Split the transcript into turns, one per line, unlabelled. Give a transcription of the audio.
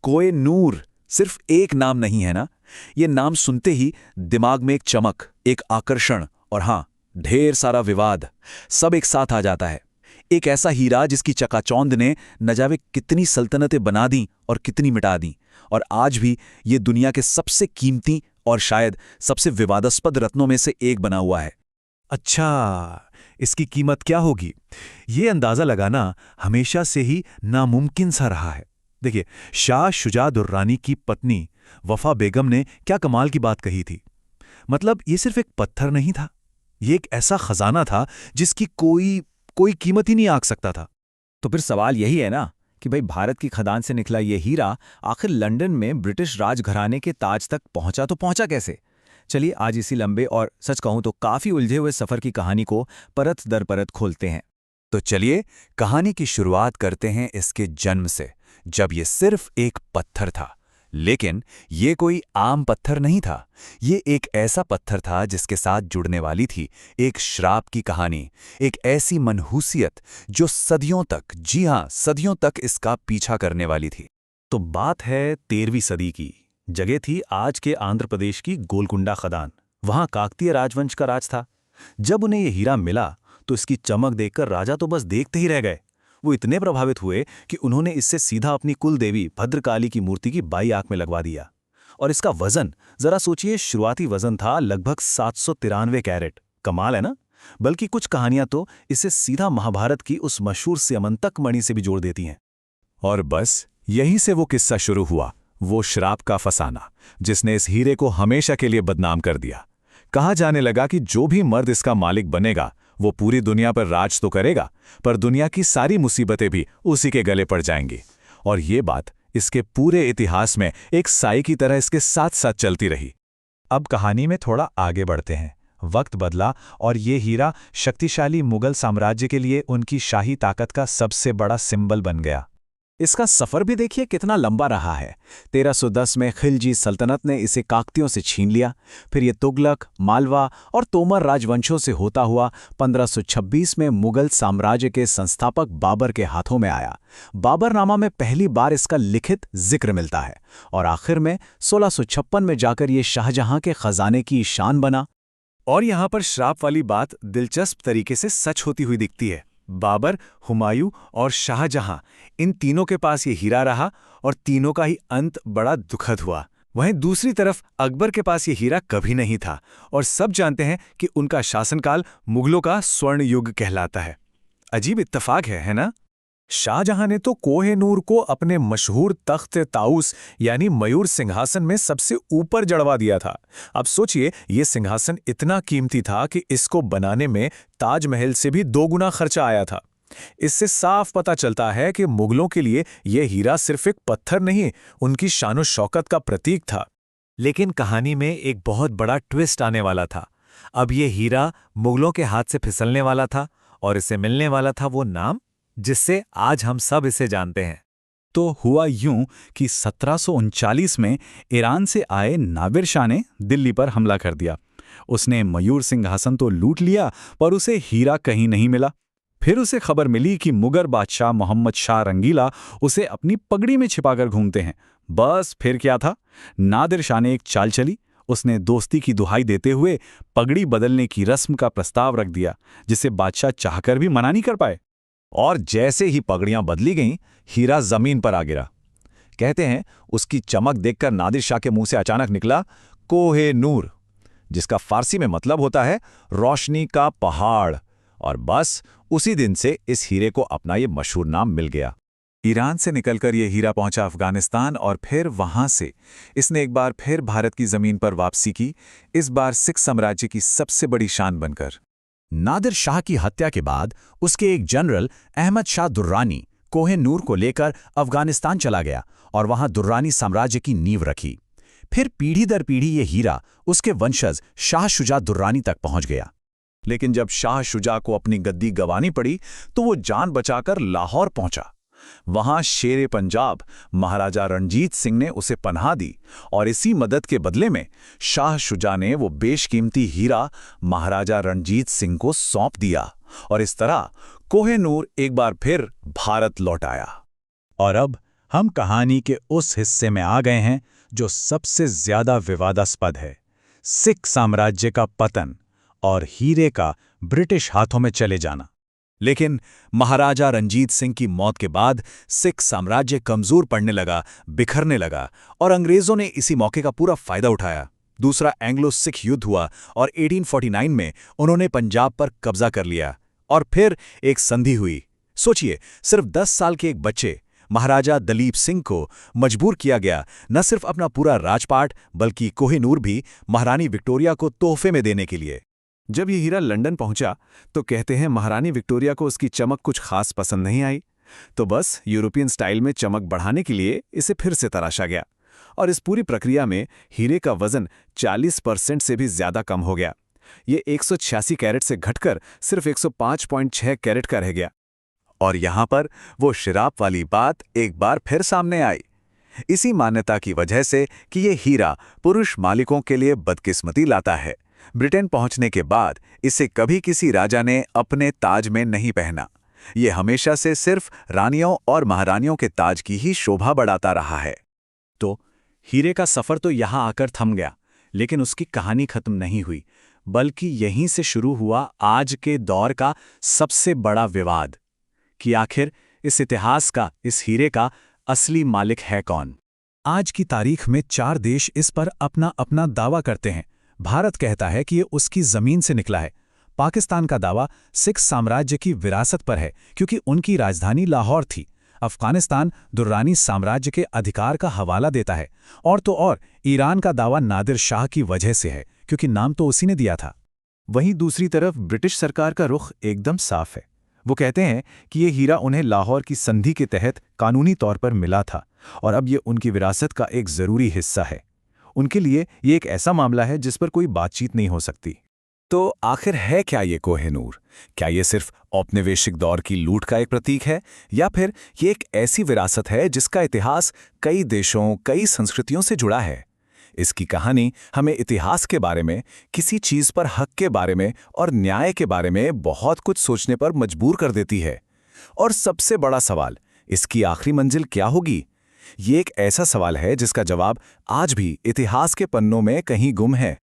कोहे नूर सिर्फ एक नाम नहीं है ना। ये नाम सुनते ही दिमाग में एक चमक, एक आकर्षण और हाँ, ढेर सारा विवाद सब एक साथ आ जाता है। एक ऐसा हीरा जिसकी चकाचौंध ने न जाने कितनी सल्तनतें बना दी और कितनी मिटा दी, और आज भी ये दुनिया के सबसे कीमती और शायद सबसे विवादास्पद रत्नों में से एक बना हुआ है।
अच्छा, इसकी कीमत क्या होगी? ये अंदाजा लगाना हमेशा से ही नामुमकिन सा रहा है। देखिए, शाह शुजा दुर्रानी की पत्नी वफा बेगम ने क्या कमाल की बात कही थी। मतलब ये सिर्फ एक पत्थर नहीं था, ये एक ऐसा खजाना था जिसकी कोई कीमत ही नहीं आंक सकता था।
तो फिर सवाल यही है ना कि भाई, भारत की खदान से निकला ये हीरा आखिर लंदन में ब्रिटिश राजघराने के ताज तक पहुंचा तो पहुंचा कैसे? चलिए आज इसी लंबे और सच कहूं तो काफी उलझे हुए सफर की कहानी को परत दर परत खोलते हैं।
तो चलिए कहानी की शुरुआत करते हैं इसके जन्म से, जब ये सिर्फ एक पत्थर था। लेकिन ये कोई आम पत्थर नहीं था, ये एक ऐसा पत्थर था जिसके साथ जुड़ने वाली थी एक श्राप की कहानी, एक ऐसी मनहूसियत जो सदियों तक, जी हां, सदियों तक इसका पीछा करने वाली थी।
तो बात है 13वीं सदी की। जगह थी आज के आंध्र प्रदेश की गोलकुंडा खदान। वहां काकतीय राजवंश का राज था। जब उन्हें यह हीरा मिला तो इसकी चमक देखकर राजा तो बस देखते ही रह गए। वो इतने प्रभावित हुए कि उन्होंने इससे सीधा अपनी कुल देवी भद्रकाली की मूर्ति की बाई आंख में लगवा दिया। और इसका वजन जरा सोचिए, शुरुआती वजन था लगभग 793 कैरेट। कमाल है ना? बल्कि कुछ कहानियां तो इसे सीधा महाभारत की उस मशहूर स्यमंतक मणि से भी जोड़ देती हैं।
और बस यहीं से वो किस्सा शुरू हुआ, वो श्राप का फसाना जिसने इस हीरे को हमेशा के लिए बदनाम कर दिया। कहा जाने लगा कि जो भी मर्द इसका मालिक बनेगा वो पूरी दुनिया पर राज तो करेगा, पर दुनिया की सारी मुसीबतें भी उसी के गले पड़ जाएंगी। और ये बात इसके पूरे इतिहास में एक साई की तरह इसके साथ साथ चलती रही।
अब कहानी में थोड़ा आगे बढ़ते हैं। वक्त बदला और ये हीरा शक्तिशाली मुगल साम्राज्य के लिए उनकी शाही ताकत का सबसे बड़ा सिंबल बन गया।
इसका सफर भी देखिए कितना लंबा रहा है। 1310 में खिलजी सल्तनत ने इसे काकतियों से छीन लिया। फिर ये तुगलक, मालवा और तोमर राजवंशों से होता हुआ 1526 में मुगल साम्राज्य के संस्थापक बाबर के हाथों में आया। बाबरनामा में पहली बार इसका लिखित जिक्र मिलता है और आखिर में 1656 में जाकर ये शाहजहां के खजाने की शान बना।
और यहां पर श्राप वाली बात दिलचस्प तरीके से सच होती हुई दिखती है। बाबर, हुमायूं और शाहजहां, इन तीनों के पास ये हीरा रहा और तीनों का ही अंत बड़ा दुखद हुआ। वहीं दूसरी तरफ अकबर के पास ये हीरा कभी नहीं था और सब जानते हैं कि उनका शासनकाल मुगलों का स्वर्ण युग कहलाता है। अजीब इत्तेफाक है ना? शाहजहां ने तो कोह-ए-नूर को अपने मशहूर तख्त ताउस यानी मयूर सिंहासन में सबसे ऊपर जड़वा दिया था। अब सोचिए, ये सिंहासन इतना कीमती था कि इसको बनाने में ताजमहल से भी 2 गुना खर्चा आया था। इससे साफ पता चलता है कि मुगलों के लिए यह हीरा सिर्फ एक पत्थर नहीं, उनकी शान और शौकत का प्रतीक था। लेकिन कहानी में एक बहुत बड़ा ट्विस्ट आने वाला था। अब यह हीरा मुगलों के हाथ से फिसलने वाला था और इसे मिलने वाला था वो नाम जिससे आज हम सब इसे जानते हैं।
तो हुआ यूं कि 1739 में ईरान से आए नादिर शाह ने दिल्ली पर हमला कर दिया। उसने मयूर सिंहासन तो लूट लिया, पर उसे हीरा कहीं नहीं मिला। फिर उसे खबर मिली कि मुगल बादशाह मोहम्मद शाह रंगीला उसे अपनी पगड़ी में छिपाकर घूमते हैं। बस फिर क्या था, नादिर शाह ने एक चाल चली। उसने दोस्ती की दुहाई देते हुए पगड़ी बदलने की रस्म का प्रस्ताव रख दिया, जिसे बादशाह चाहकर भी मना नहीं कर पाए।
और जैसे ही पगड़ियां बदली गईं, हीरा जमीन पर आ गिरा। कहते हैं उसकी चमक देखकर नादिर शाह के मुंह से अचानक निकला कोह-ए-नूर, जिसका फारसी में मतलब होता है रोशनी का पहाड़। और बस उसी दिन से इस हीरे को अपना ये मशहूर नाम मिल गया।
ईरान से निकलकर यह हीरा पहुंचा अफगानिस्तान और फिर वहां से इसने एक बार फिर भारत की जमीन पर वापसी की, इस बार सिख साम्राज्य की सबसे बड़ी शान बनकर।
नादिर शाह की हत्या के बाद उसके एक जनरल अहमद शाह दुर्रानी कोह-ए-नूर को लेकर अफगानिस्तान चला गया और वहां दुर्रानी साम्राज्य की नींव रखी। फिर पीढ़ी दर पीढ़ी ये हीरा उसके वंशज शाह शुजा दुर्रानी तक पहुंच गया। लेकिन जब शाह शुजा को अपनी गद्दी गंवानी पड़ी तो वो जान बचाकर लाहौर पहुंचा। वहां शेरे पंजाब महाराजा रणजीत सिंह ने उसे पनाह दी और इसी मदद के बदले में शाह शुजा ने वो बेशकीमती हीरा महाराजा रणजीत सिंह को सौंप दिया और इस तरह कोह-ए-नूर एक बार फिर भारत लौट आया।
और अब
हम कहानी के उस हिस्से में आ गए हैं जो सबसे ज्यादा विवादास्पद है, सिख साम्राज्य का पतन और हीरे का ब्रिटिश हाथों में चले जाना।
लेकिन महाराजा रंजीत सिंह की मौत के बाद सिख साम्राज्य कमजोर पड़ने लगा, बिखरने लगा, और अंग्रेजों ने इसी मौके का पूरा फायदा उठाया। दूसरा एंग्लो सिख युद्ध हुआ और 1849 में उन्होंने पंजाब पर कब्जा कर लिया, और फिर एक संधि हुई। सोचिए, सिर्फ 10 साल के एक बच्चे महाराजा दलीप सिंह को मजबूर किया गया न सिर्फ अपना पूरा राजपाट बल्कि कोहिनूर भी महारानी विक्टोरिया को तोहफे में देने के लिए। जब ये हीरा लंदन पहुंचा तो कहते हैं महारानी विक्टोरिया को उसकी चमक कुछ खास पसंद नहीं आई, तो बस यूरोपियन स्टाइल में चमक बढ़ाने के लिए इसे फिर से तराशा गया, और इस पूरी प्रक्रिया में हीरे का वजन 40% से भी ज्यादा कम हो गया। ये 186 कैरेट से घटकर सिर्फ 105.6 कैरेट का रह गया। और यहां पर वो शराब वाली बात एक बार फिर सामने आई, इसी मान्यता की वजह से कि ये हीरा पुरुष मालिकों के लिए बदकिस्मती लाता है। ब्रिटेन पहुंचने के बाद इसे कभी किसी राजा ने अपने ताज में नहीं पहना। ये हमेशा से सिर्फ रानियों और महारानियों के ताज की ही शोभा बढ़ाता रहा है।
तो हीरे का सफर तो यहां आकर थम गया, लेकिन उसकी कहानी खत्म नहीं हुई, बल्कि यहीं से शुरू हुआ आज के दौर का सबसे बड़ा विवाद कि आखिर इस इतिहास का, इस हीरे का असली मालिक है कौन।
आज की तारीख में 4 देश इस पर अपना अपना दावा करते हैं। भारत कहता है कि ये उसकी जमीन से निकला है। पाकिस्तान का दावा सिख साम्राज्य की विरासत पर है क्योंकि उनकी राजधानी लाहौर थी। अफगानिस्तान दुर्रानी साम्राज्य के अधिकार का हवाला देता है, और तो और ईरान का दावा नादिर शाह की वजह से है क्योंकि नाम तो उसी ने दिया था।
वहीं दूसरी तरफ ब्रिटिश सरकार का रुख एकदम साफ है। वो कहते हैं कि ये हीरा उन्हें लाहौर की संधि के तहत कानूनी तौर पर मिला था और अब ये उनकी विरासत का एक जरूरी हिस्सा है। उनके लिए ये एक ऐसा मामला है जिस पर कोई बातचीत नहीं हो सकती। तो आखिर है क्या ये कोहिनूर? क्या ये सिर्फ औपनिवेशिक दौर की लूट का एक प्रतीक है, या फिर ये एक ऐसी विरासत है जिसका इतिहास कई देशों, कई संस्कृतियों से जुड़ा है? इसकी कहानी हमें इतिहास के बारे में, किसी चीज पर हक के बारे में और न्याय के बारे में बहुत कुछ सोचने पर मजबूर कर देती है। और सबसे बड़ा सवाल, इसकी आखिरी मंजिल क्या होगी? ये एक ऐसा सवाल है जिसका जवाब आज भी इतिहास के पन्नों में कहीं गुम है।